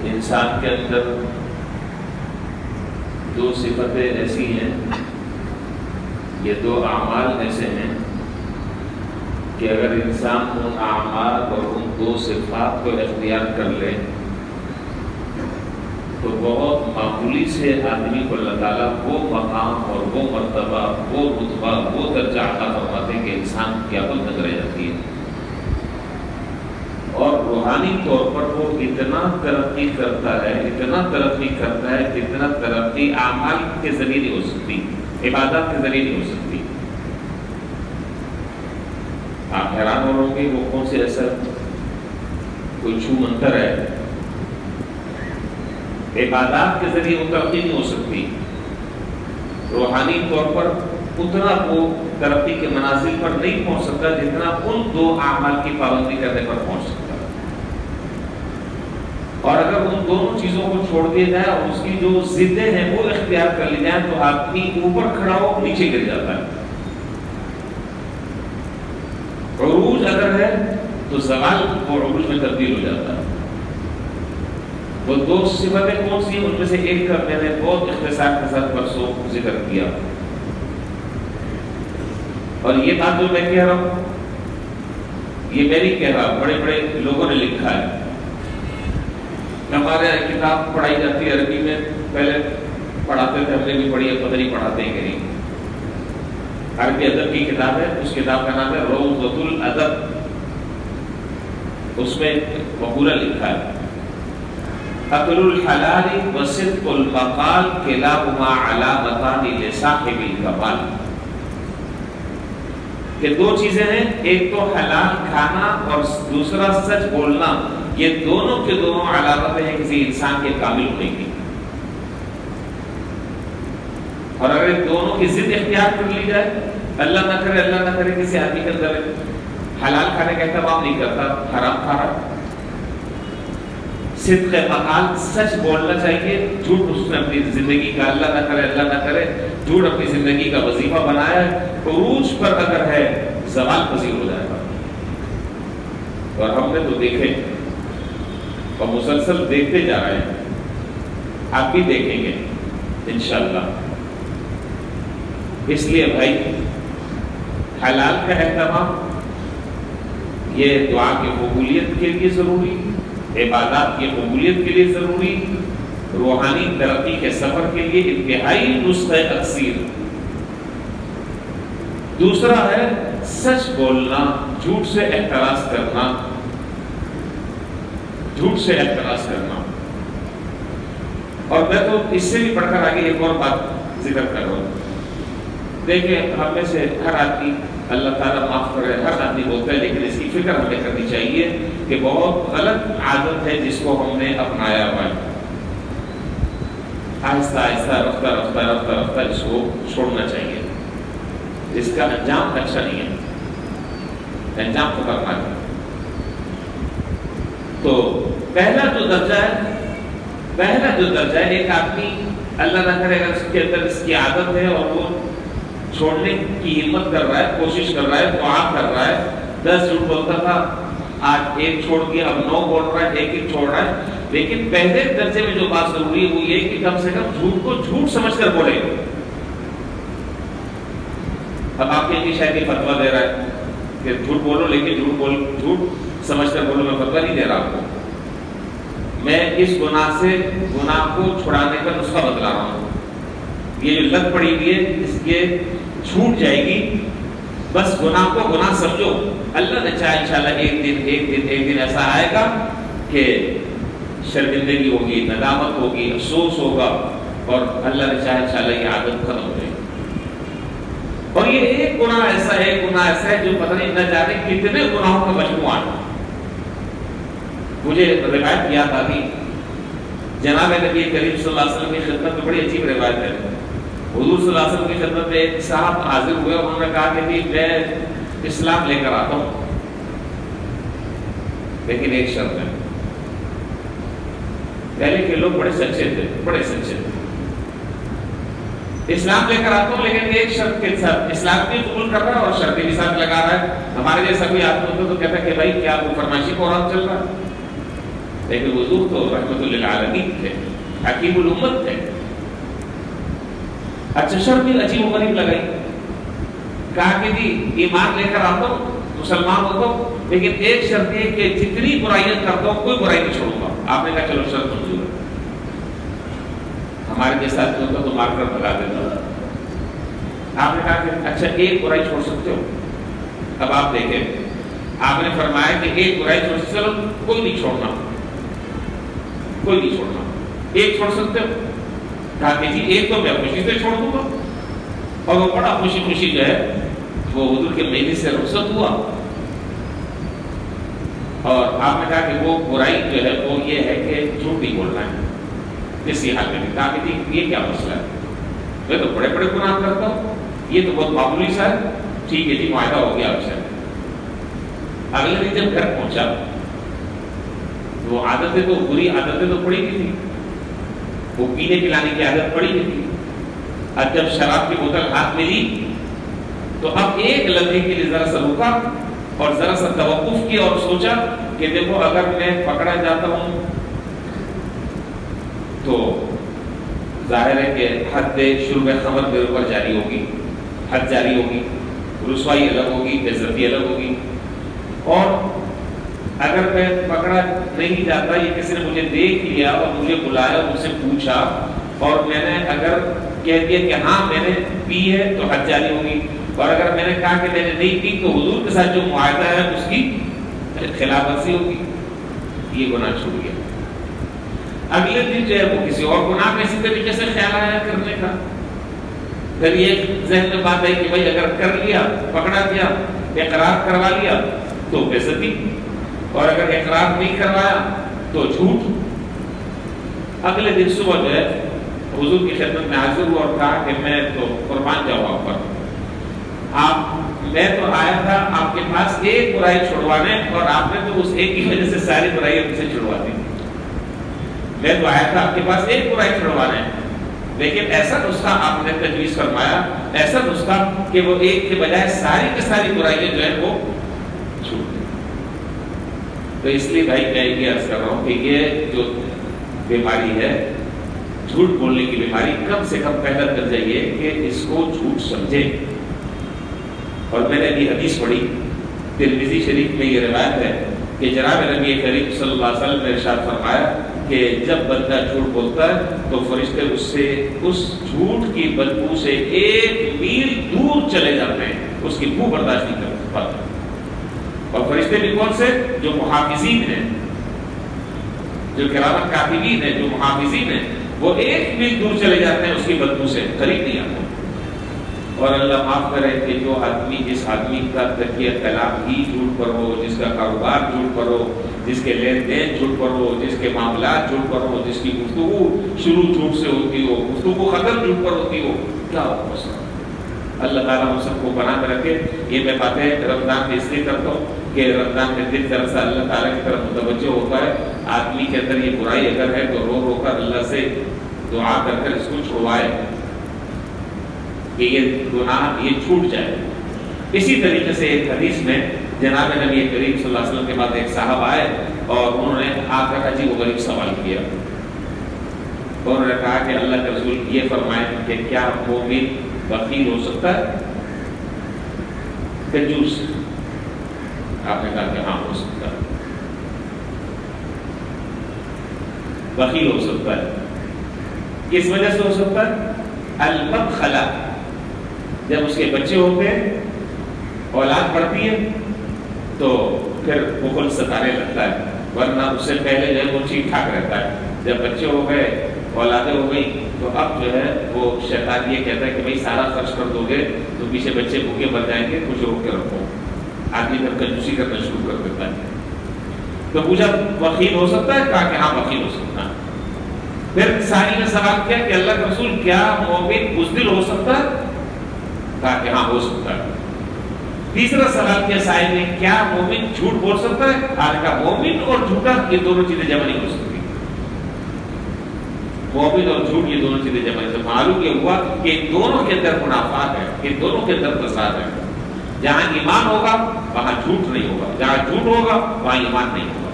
انسان کے اندر دو صفتیں ایسی ہیں، یہ دو اعمال ایسے ہیں کہ اگر انسان ان اعمال اور ان دو صفات کو اختیار کر لے تو بہت معمولی سے آدمی کو اللہ تعالیٰ وہ مقام اور وہ مرتبہ، وہ رتبہ، وہ درجہ عطا فرماتے ہیں کہ انسان کی عقل دنگ رہ جاتی ہے، اور روحانی طور پر وہ اتنا ترقی کرتا ہے، اتنا ترقی کرتا ہے جتنا ترقی اعمال کے ذریعے نہیں ہو سکتی، عبادات کے ذریعے نہیں ہو سکتی۔ آپ حیران ہو رہے کہ وہ کون سے ایسا کوئی چھو منتر ہے، عبادات کے ذریعے وہ ترقی نہیں ہو سکتی، روحانی طور پر اتنا وہ ترقی کے منازل پر نہیں پہنچ سکتا جتنا ان دو اعمال کی پابندی کرنے پر پہنچ سکتا ہے۔ اور اگر ان دونوں چیزوں کو چھوڑ دیا جائے اور اس کی جو ضدیں ہیں وہ اختیار کر لی جائیں تو آدمی اوپر کھڑا ہو نیچے گر جاتا ہے۔ عروج اگر ہے تو زوال وہ عروج میں تبدیل ہو جاتا ہے۔ وہ دو صفتیں کون سی ہیں؟ ان میں سے ایک کا میں نے بہت اختصار کے ساتھ پرسوں ذکر کیا، اور یہ بات جو میں کہہ رہا ہوں یہ میں نہیں کہہ رہا، بڑے بڑے لوگوں نے لکھا ہے۔ ہمارے یہاں کتاب پڑھائی جاتی ہے عربی میں، پہلے پڑھاتے تھے، ہم نے بھی پڑھی ہے، پتہ نہیں پڑھاتے ہیں کہ نہیں۔ عربی ادب کی کتاب ہے، اس کتاب کا نام ہے روضۃ الادب، اس میں مقولہ لکھا ہے اکل الحلال وصدق المقال کلاہما علامتان لصاحب الکمال، کہ دو چیزیں ہیں، ایک تو حلال کھانا اور دوسرا سچ بولنا، یہ دونوں کے دونوں علامتیں ہیں کسی انسان کے کامل ہونے کی۔ اور اگر دونوں کی ضد اختیار کر لی جائے، اللہ نہ کرے کسی آدمی کے اندر حلال کھانے کا اہتمام نہیں کرتا، حرام کھا رہا، صدق مقال سچ بولنا چاہیے، جھوٹ اس نے اپنی زندگی کا اللہ نہ کرے جھوٹ اپنی زندگی کا وظیفہ بنایا ہے، عروج پر اگر ہے زوال پذیر ہو جائے گا۔ اور ہم نے تو دیکھے اور مسلسل دیکھتے جا رہے ہیں، آپ بھی دیکھیں گے انشاءاللہ۔ اس لیے بھائی حلال کا اہتمام یہ دعا کی قبولیت کے لیے ضروری، عبادات کی قبولیت کے لیے ضروری، روحانی ترقی کے سفر کے لیے انتہائی نسخہ تقصیر۔ دوسرا ہے سچ بولنا، جھوٹ سے احتراز کرنا، اور میں تو اس سے بھی بڑھ کر آگے ایک اور بات ذکر کر رہا ہوں۔ دیکھیں ہم میں سے ہر آدمی، اللہ تعالیٰ معاف کرے، ہر آدمی بولتا ہے، لیکن اس کی فکر ہمیں کرنی چاہیے کہ بہت غلط عادت ہے جس کو ہم نے اپنایا ہوا ہے۔ آہستہ رفتہ اس کو چھوڑنا چاہیے، اس کا انجام اچھا نہیں ہے، انجام خطرناک ہے۔ تو پہلا جو درجہ ہے ایک آدمی اللہ نہ کرے اگر اس کے اندر اس کی عادت ہے اور وہ چھوڑنے کی ہمت کر رہا ہے، کوشش کر رہا ہے، دعا کر رہا ہے، 10 جھوٹ بولتا تھا، آج 1 چھوڑ دیا، اب 9 بول رہا ہے، 1 چھوڑ رہا ہے، لیکن پہلے درجے میں جو بات ضروری ہے وہ یہ کہ کم سے کم جھوٹ کو جھوٹ سمجھ کر بولے۔ اب آپ کے شاید یہ فتویٰ دے رہا ہے کہ جھوٹ بولو، لیکن جھوٹ سمجھ کر بولو، میں فتویٰ نہیں دے رہا آپ کو، میں اس گناہ کو چھڑانے کا نسخہ بتلا رہا ہوں۔ یہ جو لت پڑی ہوئی ہے اس کے چھوٹ جائے گی، بس گناہ کو گناہ سمجھو، اللہ نے چاہے انشاءاللہ ایک دن ایسا آئے گا کہ شرمندگی ہوگی، ندامت ہوگی، افسوس ہوگا، اور اللہ نے چاہے انشاءاللہ یہ عادت ختم ہو جائے گی۔ اور یہ ایک گناہ ایسا ہے جو پتہ نہیں نہ جانے کتنے گناہوں کا مجموعہ ہے۔ مجھے روایت یاد آتی، جناب نبی کریم صلی اللہ علیہ وسلم کی خدمت میں، بڑی عجیب روایت ہے، حضور صلی اللہ علیہ وسلم کی خدمت میں ایک صاحب حاضر ہوئے اور انہوں نے کہا کہ میں اسلام لے کر آتا ہوں، لیکن ایک شرط ہے۔ پہلے کے لوگ بڑے سچے تھے، اسلام لے کر آتا ہوں لیکن ایک شرط کے ساتھ، اسلام بھی قبول کر رہا ہے اور شرطیں بھی ساتھ لگا رہا ہے۔ ہمارے جیسا کوئی آدمی ہوتا تو کہتا ہے کہ بھائی کیا وہ فرمائشی پروگرام چل رہا ہے؟ لیکن حضور تو رحمت للعالمین تھے، حکیم الامت تھے. اچھا شرط بھی عجیب و غریب لگائی، کہا کہ جی ایمان لے کر آتا ہوں، مسلمان ہوتا ہوں، لیکن ایک شرط یہ کہ جتنی برائیاں کرتا ہوں کوئی برائی نہیں چھوڑوں گا. آپ نے کہا چلو شرط منظور ہے. ہمارے جیسا ہوتا تو مار کر بھگا دیتا. آپ نے کہا کہ اچھا ایک برائی چھوڑ سکتے ہو. اب آپ دیکھیں، آپ نے فرمایا کہ ایک برائی چھوڑ سکتے ہو، کوئی نہیں چھوڑنا، کوئی نہیں چھوڑنا، ایک چھوڑ سکتے ہو. کہا کہ جی ایک تو میں خوشی سے چھوڑ دوں گا. اور وہ بڑا خوشی خوشی جو ہے وہ حضور کے مہینے سے رخصت ہوا. اور آپ نے کہا کہ وہ برائی جو ہے وہ یہ ہے کہ جھوٹ نہیں بولنا ہے کسی حال میں. کہا کہ جی یہ کیا مسئلہ ہے، میں تو بڑے بڑے گناہ کرتا ہوں، یہ تو بہت معمولی سا ہے. ٹھیک ہے جی معاہدہ ہو گیا آپ سے. اگلے دن جب گھر پہنچا وہ عادتیں تو بری عادتیں تو پڑی نہیں تھی، وہ پینے پلانے کی عادت پڑی نہیں تھی. اب جب شراب کی بوتل ہاتھ میں لی تو اب ایک لمحے کے لیے ذرا سا رکا اور ذرا سا توقف کیا اور سوچا کہ دیکھو اگر میں پکڑا جاتا ہوں تو ظاہر ہے کہ حد شرب خمر میرے اوپر جاری ہوگی، حد جاری ہوگی، رسوائی الگ ہوگی، بےعزتی الگ ہوگی. اور اگر میں پکڑا نہیں جاتا، یہ کسی نے مجھے دیکھ لیا اور مجھے بلایا، مجھ سے پوچھا اور میں نے اگر کہہ دیا کہ ہاں میں نے پی ہے تو حد جاری ہوگی، اور اگر میں نے کہا کہ میں نے نہیں پی تو حضور کے ساتھ جو معاہدہ ہے اس کی خلاف ورزی ہوگی. یہ گناہ چھوٹ گیا. اگلے دن جو ہے وہ کسی اور گناہ میں اسی طریقے سے خیال آیا کرنے کا. پھر یہ ذہن میں بات آئی کہ بھائی اگر کر لیا، پکڑا گیا، اقرار کروا لیا تو بےعزتی، اور اگر اقرار نہیں کروایا تو جھوٹ. اگلے دن صبح جو ہے حضور کی خدمت میں حاضر ہوا اور کہا کہ میں تو قربان جاؤں آپ پر. میں تو آیا تھا آپ کے پاس ایک برائی چھڑوانے، اور آپ نے تو اس ایک کی وجہ سے ساری برائی مجھ سے چھڑوا دی. میں تو آیا تھا آپ کے پاس ایک برائی چھڑوانے، لیکن ایسا نسخہ آپ نے تجویز فرمایا، ایسا نسخہ کہ وہ ایک کے بجائے ساری کی ساری برائیاں جو ہیں وہ چھوٹ دیں. تو اس لیے بھائی میں یہ عرض کر رہا ہوں کہ یہ جو بیماری ہے جھوٹ بولنے کی بیماری، کم سے کم پہلا درجہ یہ کہ اس کو جھوٹ سمجھے. اور میں نے ابھی حدیث پڑھی ترمذی شریف میں، یہ روایت ہے کہ جناب نبی کریم صلی اللہ علیہ وسلم نے ارشاد فرمایا کہ جب بندہ جھوٹ بولتا ہے تو فرشتے اس جھوٹ کی بدبو سے 1 میل دور چلے جاتے ہیں، اس کی بو برداشت نہیں کر پاتے. اور فرشتے بھی کون سے؟ جو محافظین ہیں، جو کرامت کاتبین ہیں، جو محافظین ہیں، وہ 1 میل دور چلے جاتے ہیں اس کی بدبو سے، قریب نہیں آتے. اور اللہ معاف کرے کہ جو آدمی، جس آدمی کا تکیہ کلام ہی جھوٹ پر ہو، جس کا کاروبار جھوٹ پر ہو، جس کے لین دین جھوٹ پر ہو، جس کے معاملات جھوٹ پر ہو، جس کی گفتگو شروع جھوٹ سے ہوتی ہو، گفتگو ختم جھوٹ پر ہوتی ہو، کیا ہو سکتا؟ اللہ تعالیٰ ہم سب کو بنا کر رکھے. یہ میں باتیں رمضان میں اس لیے کرتا ہوں کہ رمضان میں دل طرح سے اللہ تعالیٰ کی طرف متوجہ ہوتا ہے. آدمی کے اندر یہ برائی اگر ہے تو رو رو کر اللہ سے دعا کر کر اس کو چھڑوائے کہ یہ گناہ یہ چھوٹ جائے. اسی طریقے سے ایک حدیث میں جناب نبی کریم صلی اللہ علیہ وسلم کے بعد ایک صاحب آئے اور انہوں نے آ کر عجیب و غریب سوال کیا. انہوں نے کہا کہ اللہ کے رسول یہ فرمائیں کہ کیا مومن بخیل ہو سکتا ہے؟ کنجوس. آپ نے کہا کہ ہاں ہو سکتا ہے، بخیل ہو سکتا ہے. کس وجہ سے ہو سکتا ہے؟ المبخلہ، جب اس کے بچے ہوتے ہیں، اولاد بڑھتی ہے تو پھر بخل ستانے لگتا ہے، ورنہ اس سے پہلے جو ہے وہ ٹھیک ٹھاک رہتا ہے. جب بچے ہو گئے، اولادیں ہو گئی، تو اب جو ہے وہ شیطان یہ کہتا ہے کہ بھائی سارا خرچ کر دو گے تو پیچھے بچے بھوکے مر جائیں گے، کچھ روک کے رکھو. آدمی پھر کنجوسی کرنا شروع کر دیتا ہے. تو پوچھا بخیل ہو سکتا ہے؟ کہا کہ ہاں بخیل ہو سکتا ہے. پھر ثانی نے سوال کیا کہ اللہ کے رسول کیا مومن بزدل ہو سکتا ہے؟ کہا کہ ہاں ہو سکتا ہے. تیسرا سوال کیا سائل نے، کیا مومن جھوٹ بول سکتا ہے؟ آج کا مومن اور جھوٹا یہ دونوں چیزیں جمع نہیں ہو سکتی. مومن اور جھوٹ یہ دونوں چیزیں جمع نہیں. معلوم یہ ہوا کہ دونوں کے اندر منافات ہے، کہ دونوں کے اندر فساد ہے. جہاں ایمان ہوگا وہاں جھوٹ نہیں ہوگا، جہاں جھوٹ ہوگا وہاں ایمان نہیں ہوگا.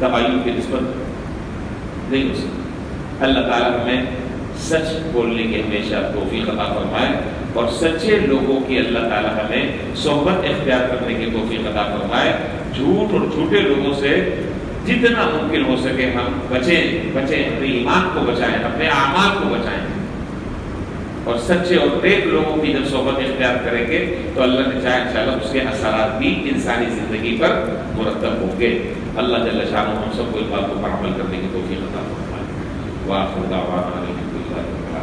دوائیوں کی نسبت نہیں ہو سکتی۔ اللہ تعالیٰ ہمیں سچ بولنے کی ہمیشہ توفیق عطا فرمائے، اور سچے لوگوں کی اللہ تعالیٰ ہمیں صحبت اختیار کرنے کی توفیق عطا فرمائے۔ جھوٹ اور جھوٹے لوگوں سے جتنا ممکن ہو سکے ہم بچیں اپنے ایمان کو بچائیں، اپنے اعمال کو بچائیں، اور سچے اور نیک لوگوں کی جب صحبت اختیار کریں گے تو اللہ نے چاہے انشاءاللہ اس کے اثرات بھی انسانی زندگی پر مرتب ہوں گے۔ اللہ جل شانہ ہم سب کو اس بات کو پر عمل کرنے کی توفیق عطا فرمائے۔ وآخر دعوانا الحمدللہ۔